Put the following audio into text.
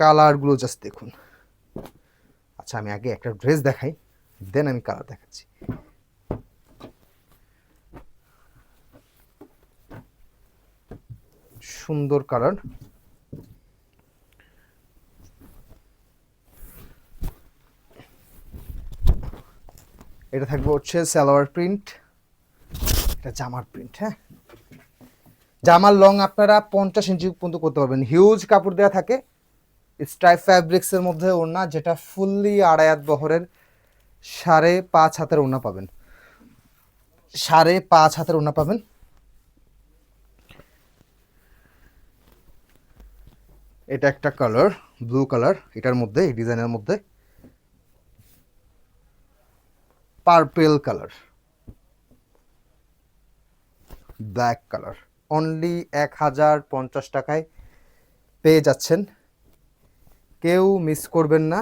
কালারগুলো জাস্ট দেখুন। আচ্ছা আমি আগে একটা ড্রেস দেখাই, দেন আমি কালার দেখাচ্ছি। সুন্দর কালার। এটা থাকবে হচ্ছে সালোয়ার প্রিন্ট, এটা জামার প্রিন্ট। হ্যাঁ, জামার লং আপনারা 50 ইঞ্চি পর্যন্ত করতে পারবেন। হিউজ কাপড় দেওয়া থাকে, স্ট্রাইপ ফ্যাব্রিক্সের মধ্যে ওড়না, যেটা ফুললি আড়াই হাত বহরের 5.5 হাতের ওড়না পাবেন। 5.5 হাতের ওড়না পাবেন। এটা একটা কালার, ব্লু কালার, এটার মধ্যে এই ডিজাইনের মধ্যে purple colour, black colour. Only 1050 টাকায় পেয়ে যাচ্ছেন, কেউ মিস করবেন না।